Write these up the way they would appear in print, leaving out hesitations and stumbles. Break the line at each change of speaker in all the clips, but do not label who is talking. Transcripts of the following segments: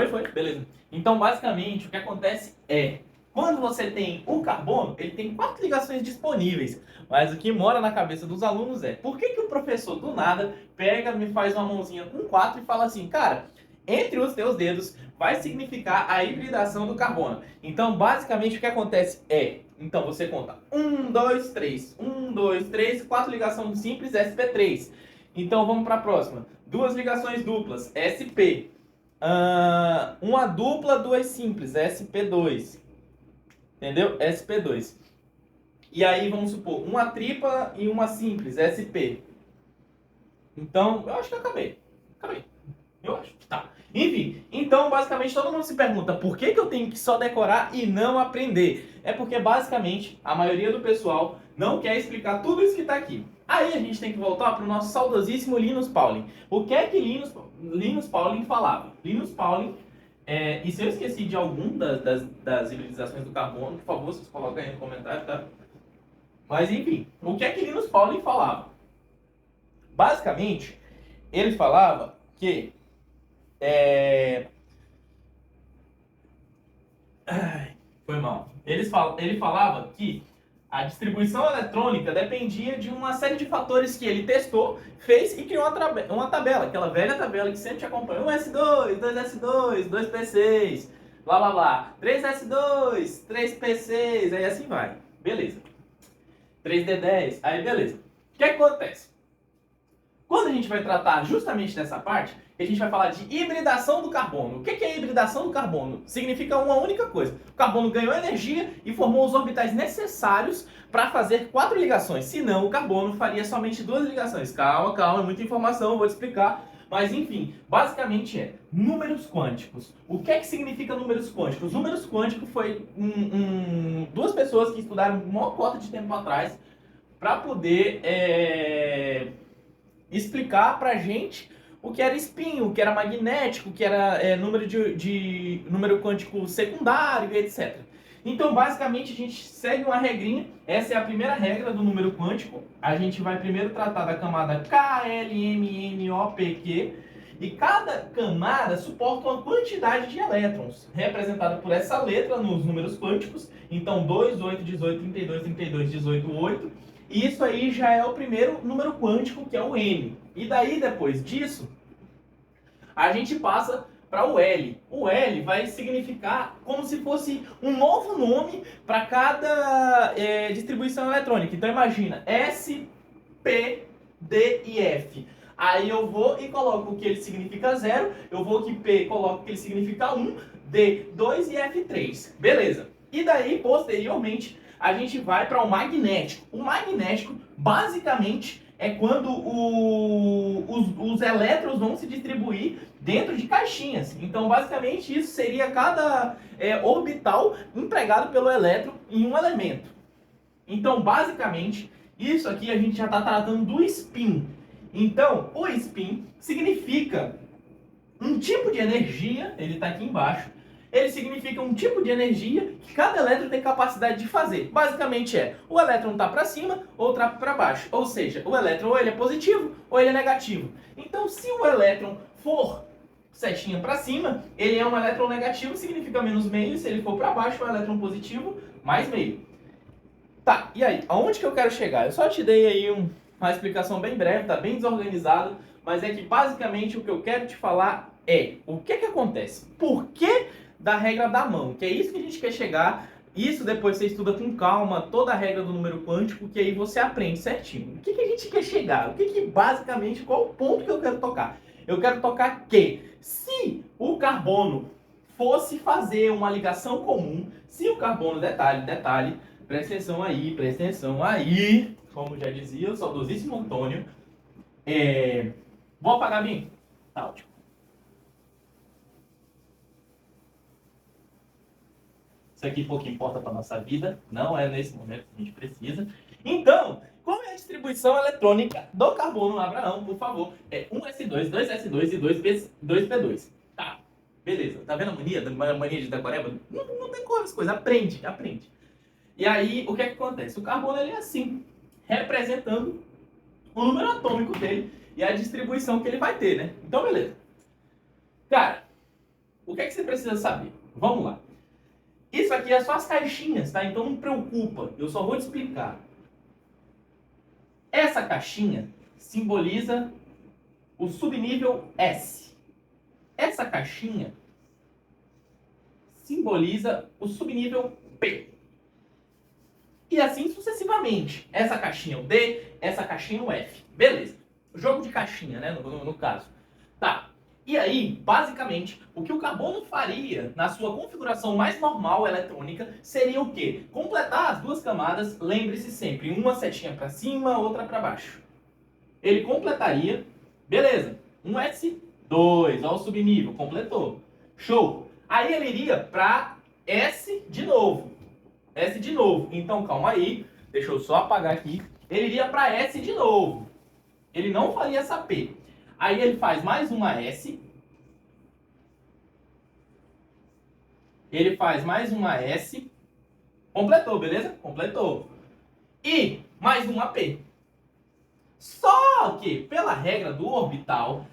Foi? Beleza. Então, basicamente, o que acontece é, quando você tem o carbono, ele tem 4 ligações disponíveis. Mas o que mora na cabeça dos alunos é, por que que o professor do nada pega, me faz uma mãozinha com 4 e fala assim, cara, entre os teus dedos vai significar a hibridação do carbono. Então, basicamente, o que acontece é, então você conta 1, 2, 3, 1, 2, 3, 4 ligações simples, sp3. Então, vamos para a próxima. 2 ligações duplas, sp. Uma dupla, 2 simples, sp2. Entendeu? sp2. E aí, vamos supor, uma tripla e uma simples, sp. Então, eu acho que eu acabei. Eu acho. Tá. Enfim, então basicamente todo mundo se pergunta por que que eu tenho que só decorar e não aprender? É porque basicamente a maioria do pessoal não quer explicar tudo isso que está aqui. Aí a gente tem que voltar para o nosso saudosíssimo Linus Pauling. O que é que Linus Pauling falava? Linus Pauling, e se eu esqueci de algum das hibridizações do carbono, por favor, vocês colocam aí no comentário, tá? Mas enfim, o que é que Linus Pauling falava? Basicamente, ele falava que foi mal. Ele falava que a distribuição eletrônica dependia de uma série de fatores que ele testou, fez e criou uma tabela, aquela velha tabela que sempre te acompanha. 1S2, 2S2, 2P6, blá blá blá. 3S2, 3P6, aí assim vai. Beleza. 3D10, aí beleza. O que acontece? Quando a gente vai tratar justamente dessa parte, a gente vai falar de hibridação do carbono. O que é hibridação do carbono? Significa uma única coisa. O carbono ganhou energia e formou os orbitais necessários para fazer 4 ligações. Senão, o carbono faria somente 2 ligações. Calma, é muita informação, eu vou te explicar. Mas enfim, basicamente é números quânticos. O que é que significa números quânticos? Números quânticos foi duas pessoas que estudaram uma cota de tempo atrás para poder explicar pra gente o que era spin, o que era magnético, o que era número quântico secundário, etc. Então, basicamente, a gente segue uma regrinha. Essa é a primeira regra do número quântico. A gente vai primeiro tratar da camada KLMNOPQ. E cada camada suporta uma quantidade de elétrons, representada por essa letra nos números quânticos. Então, 2, 8, 18, 32, 32, 18, 8. E isso aí já é o primeiro número quântico, que é o N. E daí, depois disso, a gente passa para o L. O L vai significar como se fosse um novo nome para cada distribuição eletrônica. Então, imagina, S, P, D e F. Aí eu vou e coloco o que ele significa 0, eu vou que P coloco o que ele significa 1, D 2 e F 3. Beleza. E daí, posteriormente, a gente vai para o magnético. O magnético, basicamente, é quando os elétrons vão se distribuir dentro de caixinhas. Então, basicamente, isso seria cada orbital empregado pelo elétron em um elemento. Então, basicamente, isso aqui a gente já está tratando do spin. Então, o spin significa um tipo de energia, ele está aqui embaixo, ele significa um tipo de energia que cada elétron tem capacidade de fazer. Basicamente o elétron está para cima ou está para baixo. Ou seja, o elétron ou ele é positivo ou ele é negativo. Então, se o elétron for setinha para cima, ele é um elétron negativo, significa menos meio. Se ele for para baixo, é um elétron positivo, mais meio. Tá, e aí? Aonde que eu quero chegar? Eu só te dei aí uma explicação bem breve, tá bem desorganizado, mas é que basicamente o que eu quero te falar é o que acontece? Por que da regra da mão? Que é isso que a gente quer chegar. Isso depois você estuda com calma toda a regra do número quântico, que aí você aprende certinho. O que a gente quer chegar? O que basicamente, qual o ponto que eu quero tocar? Eu quero tocar que se o carbono fosse fazer uma ligação comum, se o carbono, detalhe, presta atenção aí, como já dizia o saudosíssimo Antônio. Vou apagar bem? Tá ótimo. Isso aqui pouco importa para nossa vida, não é nesse momento que a gente precisa. Então, qual é a distribuição eletrônica do carbono, Abraão, por favor? É 1s2, 2s2 e 2p2. Tá, beleza. Tá vendo a mania de decoreba? Não tem como as coisas, aprende. E aí, o que acontece? O carbono ele é assim, representando o número atômico dele e a distribuição que ele vai ter, né? Então, beleza. Cara, o que é que você precisa saber? Vamos lá. Isso aqui é só as caixinhas, tá? Então não preocupa, eu só vou te explicar. Essa caixinha simboliza o subnível S. Essa caixinha simboliza o subnível P. E assim sucessivamente. Essa caixinha é o D, essa caixinha é o F. Beleza. Jogo de caixinha, né? No caso. Tá. E aí, basicamente, o que o carbono faria na sua configuração mais normal eletrônica seria o quê? Completar as duas camadas, lembre-se sempre, uma setinha para cima, outra para baixo. Ele completaria, beleza, um S2, ó o subnível, completou. Show! Aí ele iria para S de novo. S de novo. Então, calma aí, deixa eu só apagar aqui. Ele iria para S de novo. Ele não faria essa P. Aí ele faz mais uma S. Ele faz mais uma S. Completou, beleza? Completou. E mais uma P. Só que, pela regra do orbital,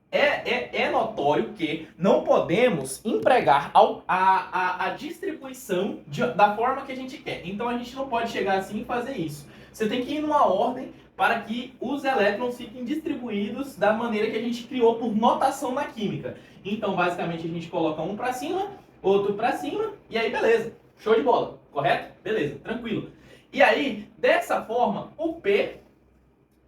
é notório que não podemos empregar a distribuição da forma que a gente quer. Então a gente não pode chegar assim e fazer isso. Você tem que ir numa ordem para que os elétrons fiquem distribuídos da maneira que a gente criou por notação na química. Então, basicamente, a gente coloca um para cima, outro para cima, e aí beleza. Show de bola, correto? Beleza, tranquilo. E aí, dessa forma, o P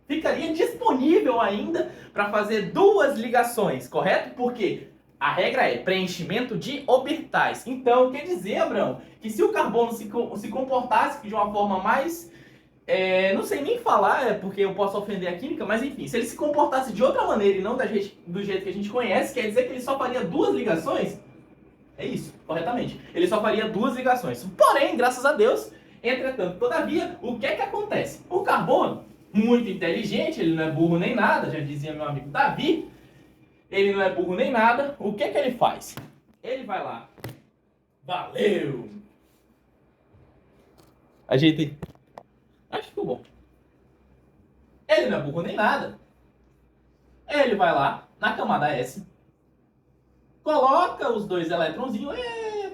ficaria disponível ainda para fazer duas ligações, correto? Porque a regra é preenchimento de orbitais. Então, quer dizer, Abraão, que se o carbono se comportasse de uma forma mais... não sei nem falar, porque eu posso ofender a química, mas enfim, se ele se comportasse de outra maneira e não do jeito que a gente conhece, quer dizer que ele só faria duas ligações? É isso, corretamente. Ele só faria duas ligações. Porém, graças a Deus, entretanto, todavia, o que é que acontece? O carbono, muito inteligente, ele não é burro nem nada, já dizia meu amigo Davi, ele não é burro nem nada, o que é que ele faz? Ele vai lá, valeu! Ajeitei. Acho que ficou bom. Ele não é burro nem nada. Ele vai lá, na camada S, coloca os dois elétronzinhos,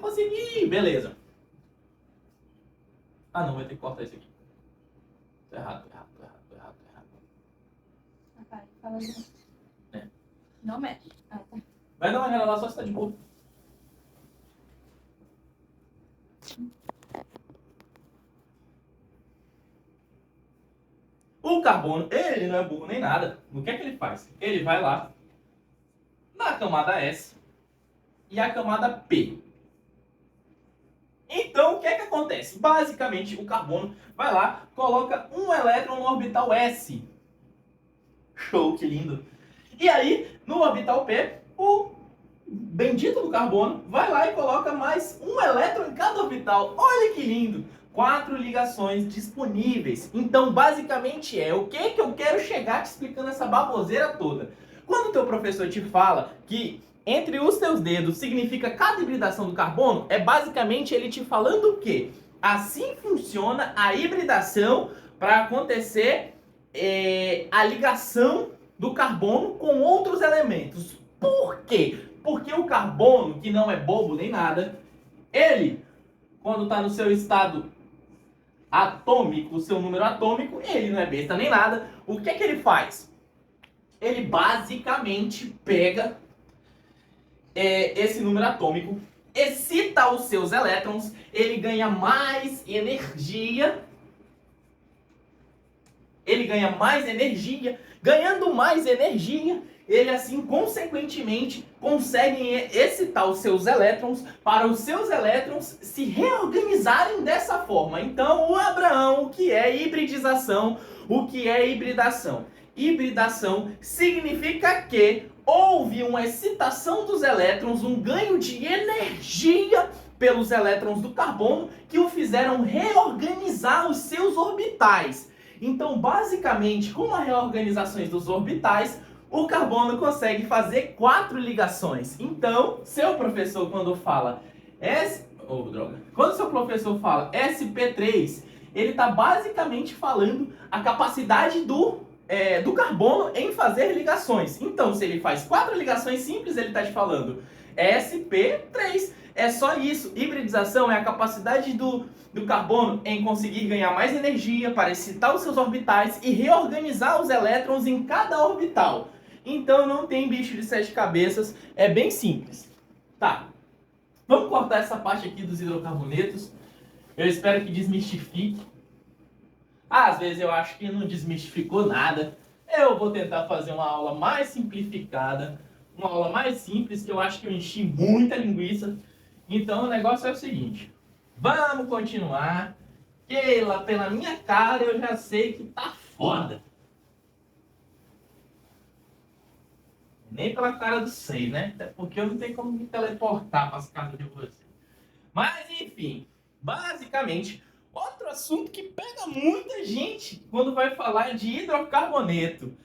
consegui, beleza. Ah não, vai ter que cortar isso aqui. Tô errado.
Rapaz, fala de novo.
É.
Não mexe. Ah, tá.
Vai dar uma olhada lá só se tá de boa. O carbono, ele não é burro nem nada. O que é que ele faz? Ele vai lá na camada S e a camada P. Então, o que é que acontece? Basicamente, o carbono vai lá, coloca um elétron no orbital S. Show, que lindo. E aí, no orbital P, o bendito do carbono vai lá e coloca mais um elétron em cada orbital. Olha que lindo! 4 ligações disponíveis. Então, basicamente o que eu quero chegar te explicando essa baboseira toda. Quando o teu professor te fala que entre os teus dedos significa cada hibridação do carbono, é basicamente ele te falando o quê? Assim funciona a hibridação para acontecer a ligação do carbono com outros elementos. Por quê? Porque o carbono, que não é bobo nem nada, ele, quando está no seu estado atômico, o seu número atômico, ele não é besta nem nada. O que é que ele faz? Ele basicamente pega esse número atômico, excita os seus elétrons, ele ganha mais energia. Ganhando mais energia, ele assim, consequentemente, consegue excitar os seus elétrons para os seus elétrons se reorganizarem dessa forma. Então, o Abraão, o que é hibridização? O que é hibridação? Hibridação significa que houve uma excitação dos elétrons, um ganho de energia pelos elétrons do carbono que o fizeram reorganizar os seus orbitais. Então, basicamente, com as reorganizações dos orbitais, o carbono consegue fazer 4 ligações. Então, seu professor, quando fala quando seu professor fala sp3, ele está basicamente falando a capacidade do do carbono em fazer ligações. Então, se ele faz 4 ligações simples, ele está te falando sp3. É só isso. Hibridização é a capacidade do carbono em conseguir ganhar mais energia para excitar os seus orbitais e reorganizar os elétrons em cada orbital. Então não tem bicho de 7 cabeças, é bem simples. Tá, vamos cortar essa parte aqui dos hidrocarbonetos. Eu espero que desmistifique. Às vezes eu acho que não desmistificou nada. Eu vou tentar fazer uma aula mais simplificada, uma aula mais simples, que eu acho que eu enchi muita linguiça. Então o negócio é o seguinte, vamos continuar, que lá pela minha cara eu já sei que tá foda. Nem pela cara do sei, né? Até porque eu não tenho como me teleportar para as casas de vocês. Mas enfim, basicamente, outro assunto que pega muita gente quando vai falar de hidrocarboneto.